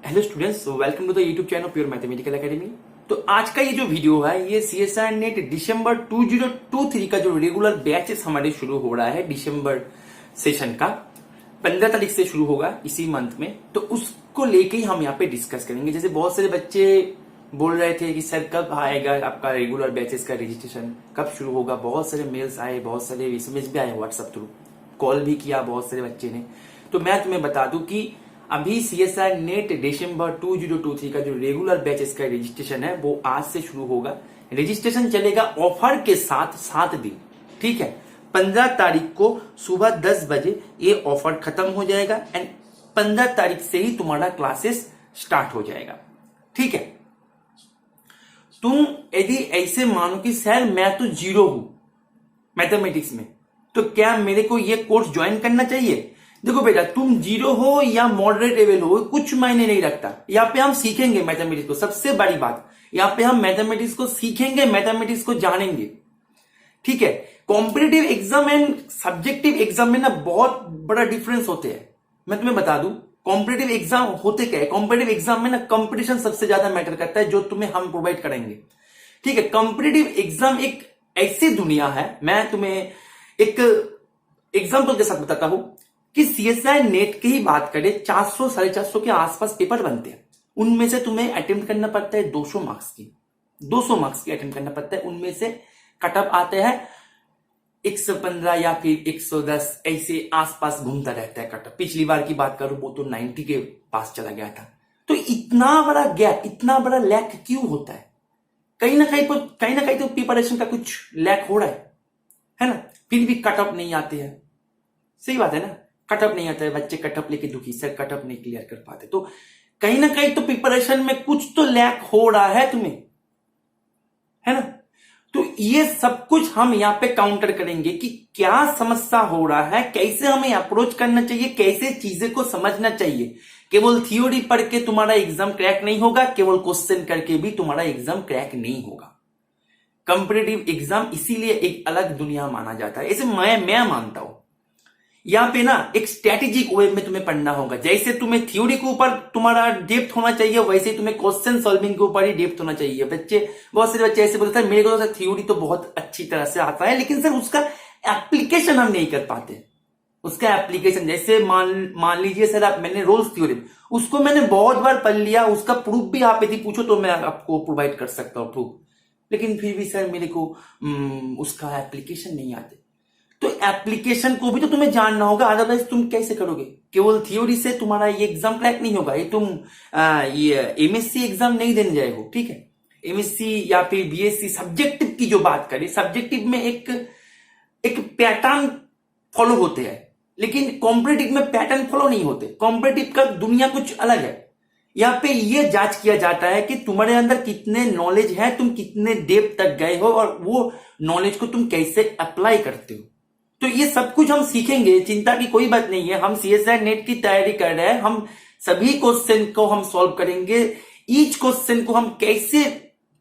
Hello students, welcome to the YouTube channel pure mathematical academy. तो आज का ये जो वीडियो है ये सीएसआई नेट दिसंबर 2023 का जो रेगुलर बैचेस हमारे शुरू हो रहा है दिसंबर सेशन का 15 तारीख से शुरू होगा इसी मंथ में। तो उसको लेके ही हम यहाँ पे डिस्कस करेंगे। जैसे बहुत सारे बच्चे बोल रहे थे कि सर कब आएगा आपका रेगुलर बैचेस का रजिस्ट्रेशन, कब शुरू होगा। बहुत सारे मेल्स आए, बहुत सारे एसएमएस भी आए व्हाट्सएप थ्रू, कॉल भी किया बहुत सारे बच्चे ने। तो मैं तुम्हें बता दूं कि अभी सीएसआई नेट दिसंबर 2023 का जो रेगुलर बैचेस का रजिस्ट्रेशन है वो आज से शुरू होगा। रजिस्ट्रेशन चलेगा ऑफर के साथ 7 दिन, ठीक है। 15 तारीख को सुबह 10 बजे ये ऑफर खत्म हो जाएगा एंड 15 तारीख से ही तुम्हारा क्लासेस स्टार्ट हो जाएगा, ठीक है। तुम यदि ऐसे मानो कि सर मैं तो जीरो हूं मैथमेटिक्स में, तो क्या मेरे को ये कोर्स ज्वाइन करना चाहिए? देखो बेटा, तुम जीरो हो या मॉडरेट लेवल हो कुछ मायने नहीं रखता। यहाँ पे हम सीखेंगे मैथमेटिक्स को। सबसे बड़ी बात, यहाँ पे हम मैथमेटिक्स को सीखेंगे, मैथमेटिक्स को जानेंगे, ठीक है। Competitive exam and subjective exam में ना बहुत बड़ा डिफरेंस होते हैं। मैं तुम्हें बता दूं कॉम्पिटिटिव एग्जाम होते क्या है। कॉम्पिटिटिव एग्जाम में ना कंपटीशन सबसे ज्यादा मैटर करता है, जो तुम्हें हम प्रोवाइड करेंगे, ठीक है। कॉम्पिटिटिव एग्जाम एक ऐसी दुनिया है, मैं तुम्हें एक एग्जाम्पल के साथ बताता हूं कि सीएसआई नेट की ही बात करें, 400 450 के आसपास पेपर बनते हैं। उनमें से तुम्हें अटेम्प्ट करना पड़ता है 200 मार्क्स की, 200 मार्क्स की अटेम्प्ट करना पड़ता है। उनमें से कट ऑफ आते हैं 115 या फिर 110, ऐसे आसपास घूमता रहता है कट ऑफ। पिछली बार की बात करूं वो तो 90 के पास चला गया था। तो इतना बड़ा गैप, इतना बड़ा लैक क्यों होता है? कहीं ना कहीं तो प्रिपरेशन का कुछ लैक हो रहा है ना। फिर भी कट ऑफ नहीं आते हैं, सही बात है ना। कट ऑफ नहीं आता है, बच्चे कट ऑफ लेके दुखी, सर कट ऑफ नहीं क्लियर कर पाते। तो कहीं ना कहीं तो प्रिपरेशन में कुछ तो लैक हो रहा है तुम्हें, है ना। तो ये सब कुछ हम यहाँ पे काउंटर करेंगे कि क्या समस्या हो रहा है, कैसे हमें अप्रोच करना चाहिए, कैसे चीजें को समझना चाहिए। केवल थ्योरी पढ़ के तुम्हारा एग्जाम क्रैक नहीं होगा, केवल क्वेश्चन करके भी तुम्हारा एग्जाम क्रैक नहीं होगा। कॉम्पिटिटिव एग्जाम इसीलिए एक अलग दुनिया माना जाता है, ऐसे मैं मानता हूं। यहाँ पे ना एक स्ट्रेटेजिक वे में तुम्हें पढ़ना होगा। जैसे तुम्हें थ्योरी के ऊपर तुम्हारा डेप्थ होना चाहिए, वैसे ही तुम्हें क्वेश्चन सॉल्विंग के ऊपर ही डेप्थ होना चाहिए। बहुत सारे बच्चे ऐसे बोलते हैं मेरे को तो थ्योरी तो बहुत अच्छी तरह से आता है, लेकिन सर उसका एप्लीकेशन हम नहीं कर पाते। उसका एप्लीकेशन जैसे मान लीजिए सर मैंने रोल्स थ्योरम, उसको मैंने बहुत बार पढ़ लिया, उसका प्रूफ भी आप यदि पूछो तो मैं आपको प्रोवाइड कर सकता हूँ प्रूफ, लेकिन फिर भी सर मेरे को उसका एप्लीकेशन नहीं आते। तो एप्लीकेशन को भी तो तुम्हें जानना होगा, अदरवाइज तुम कैसे करोगे? केवल थ्योरी से तुम्हारा ये एग्जाम क्रैक नहीं होगा। ये तुम ये एमएससी एग्जाम नहीं देने जाए हो, ठीक है। एमएससी या फिर बीएससी सब्जेक्टिव की जो बात करें, सब्जेक्टिव में एक पैटर्न फॉलो होते हैं, लेकिन कॉम्पिटिटिव में पैटर्न फॉलो नहीं होते। कॉम्पिटिटिव का दुनिया कुछ अलग है। यहाँ पे ये जांच किया जाता है कि तुम्हारे अंदर कितने नॉलेज है, तुम कितने डेप्थ तक गए हो और वो नॉलेज को तुम कैसे अप्लाई करते हो। तो ये सब कुछ हम सीखेंगे, चिंता की कोई बात नहीं है। हम सीएसआई नेट की तैयारी कर रहे हैं, हम सभी क्वेश्चन को हम सॉल्व करेंगे। ईच क्वेश्चन को हम कैसे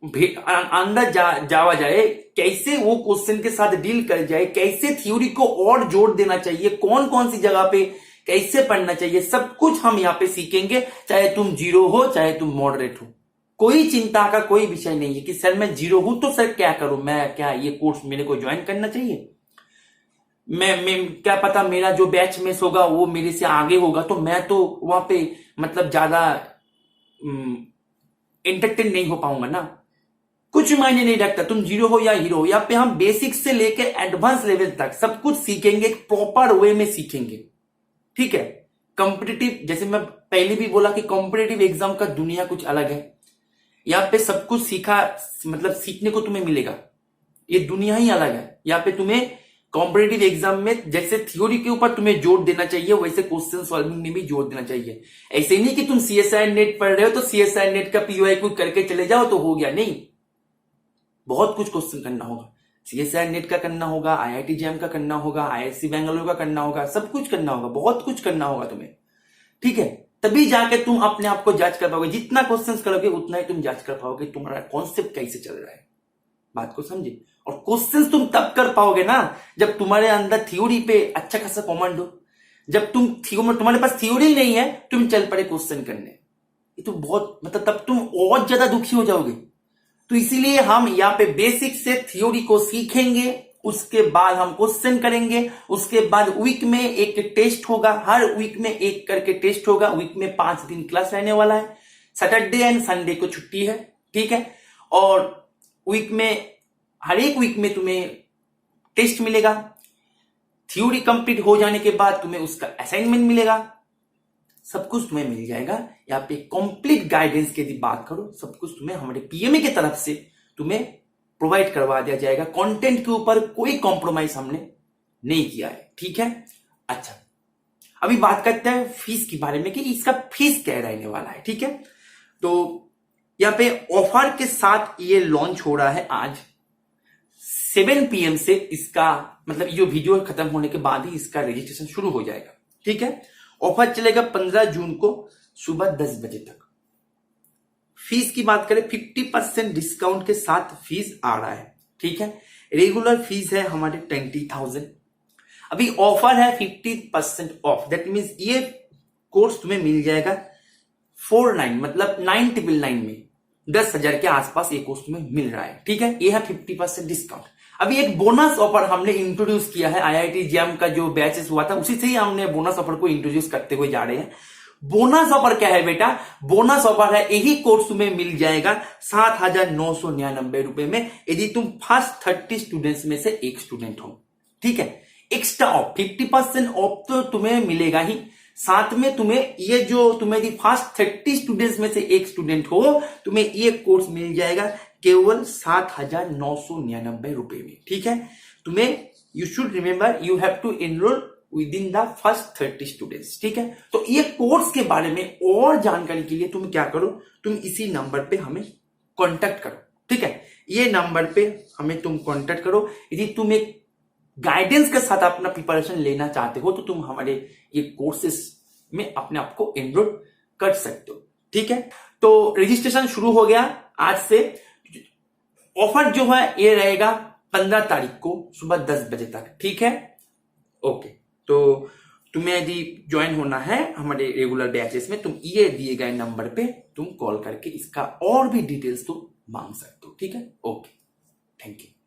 अंदर जावा जाए, कैसे वो क्वेश्चन के साथ डील कर जाए, कैसे थ्योरी को और जोड़ देना चाहिए, कौन कौन सी जगह पे कैसे पढ़ना चाहिए, सब कुछ हम यहाँ पे सीखेंगे। चाहे तुम जीरो हो, चाहे तुम मॉडरेट हो, कोई चिंता का कोई विषय नहीं है कि सर मैं जीरो हूं तो सर क्या करूं, मैं क्या ये कोर्स मेरे को ज्वाइन करना चाहिए? मैं क्या पता मेरा जो बैच मिस होगा वो मेरे से आगे होगा, तो मैं तो वहां पे मतलब ज्यादा एंटरटेन नहीं हो पाऊंगा ना। कुछ मायने नहीं रखता तुम जीरो हो या हीरो हो। यहाँ पे हम बेसिक से लेके एडवांस लेवल तक सब कुछ सीखेंगे, एक प्रॉपर वे में सीखेंगे, ठीक है। कॉम्पिटिटिव, जैसे मैं पहले भी बोला कि कॉम्पिटिटिव एग्जाम का दुनिया कुछ अलग है। यहाँ पे सब कुछ मतलब सीखने को तुम्हें मिलेगा। ये दुनिया ही अलग है। यहाँ पे तुम्हें कॉम्पिटिटिव एग्जाम में जैसे थ्योरी के ऊपर तुम्हें जोर देना चाहिए, वैसे क्वेश्चन सॉल्विंग में भी जोर देना चाहिए। ऐसे नहीं कि तुम सीएसआई नेट पढ़ रहे हो तो सीएसआई नेट का पीओआई करके चले जाओ तो हो गया, नहीं। बहुत कुछ क्वेश्चन करना होगा। सीएसआई नेट का करना होगा, आईआईटी जेएम का करना होगा, आईआईएससी बेंगलुरु का करना होगा, सब कुछ करना होगा, बहुत कुछ करना होगा तुम्हें, ठीक है। तभी जाके तुम अपने आप को जांच कर पाओगे। जितना क्वेश्चन करोगे उतना ही तुम जांच कर पाओगे तुम्हारा कॉन्सेप्ट कैसे चल रहा है। बात को समझे। और क्वेश्चंस तुम तब कर पाओगे ना जब तुम्हारे अंदर थ्योरी पे अच्छा खासा कमांड हो। जब तुम्हारे पास थ्योरी नहीं है, तुम चल पड़े क्वेश्चन करने, ये तो बहुत मतलब तब तुम और ज्यादा दुखी हो जाओगे। तो इसीलिए हम यहाँ पे बेसिक से थ्योरी को सीखेंगे, उसके बाद हम क्वेश्चन करेंगे, उसके बाद वीक में एक टेस्ट होगा, हर वीक में एक करके टेस्ट होगा। वीक में 5 दिन क्लास रहने वाला है, सैटरडे एंड संडे को छुट्टी है, ठीक है। और वीक में हर एक वीक में तुम्हें टेस्ट मिलेगा। थ्योरी कंप्लीट हो जाने के बाद तुम्हें उसका असाइनमेंट मिलेगा, सब कुछ तुम्हें मिल जाएगा। यहाँ पे कंप्लीट गाइडेंस की यदि बात करो, सब कुछ तुम्हें हमारे पीएमए की तरफ से तुम्हें प्रोवाइड करवा दिया जाएगा। कंटेंट के ऊपर कोई कॉम्प्रोमाइज हमने नहीं किया है, ठीक है। अच्छा, अभी बात करते हैं फीस के बारे में कि इसका फीस क्या रहने वाला है, ठीक है। तो यहाँ पे ऑफर के साथ ये लॉन्च हो रहा है आज 7 PM से। इसका मतलब जो वीडियो खत्म होने के बाद ही इसका रजिस्ट्रेशन शुरू हो जाएगा, ठीक है। ऑफर चलेगा 15 जून को सुबह 10 बजे तक। फीस की बात करें 50% डिस्काउंट के साथ फीस आ रहा है, ठीक है। रेगुलर फीस है हमारे 20,000। अभी ऑफर है 50% ऑफ, दैट मीन्स ये कोर्स तुम्हें मिल जाएगा 49 मतलब 9,999 में, 10,000 के आसपास ये कोर्स तुम्हें मिल रहा है, ठीक है। ये है 50% डिस्काउंट। अभी एक बोनस ऑफर हमने इंट्रोड्यूस किया है, IIT JAM का जो बैचेस हुआ था उसी से ही हमने बोनस ऑफर को इंट्रोड्यूस करते हुए जा रहे हैं। बोनस ऑफर क्या है बेटा? बोनस ऑफर है यही कोर्स तुम्हें मिल जाएगा 7,999 रुपए में, यदि तुम फर्स्ट 30 स्टूडेंट्स में से एक स्टूडेंट हो, ठीक है। एक्स्ट्रा ऑफ 50% ऑफ तो तुम्हें मिलेगा ही, साथ में तुम्हें ये जो तुम्हें फर्स्ट 30 स्टूडेंट्स में से एक स्टूडेंट हो, तुम्हें ये कोर्स मिल जाएगा केवल 7,999 रुपए में, ठीक है। तुम्हें you should remember you have to enrol within the first 30 students, ठीक है। तो ये कोर्स के बारे में और जानकारी के लिए तुम क्या करो, तुम इसी नंबर पे हमें कांटेक्ट करो, ठीक है। ये नंबर पे हमें तुम कांटेक्ट करो। यदि तुम एक गाइडेंस के साथ अपना प्रिपरेशन लेना चाहते हो तो तुम हमारे ये कोर्सेस में अपने आप को एनरोल कर सकते हो, ठीक है। तो रजिस्ट्रेशन शुरू हो गया आज से। ऑफर जो है ये रहेगा 15 तारीख को सुबह 10 बजे तक, ठीक है। ओके, तो तुम्हें यदि ज्वाइन होना है हमारे रेगुलर बैचेस में, तुम ये दिए गए नंबर पे तुम कॉल करके इसका और भी डिटेल्स तुम मांग सकते हो, ठीक है। Okay, thank you.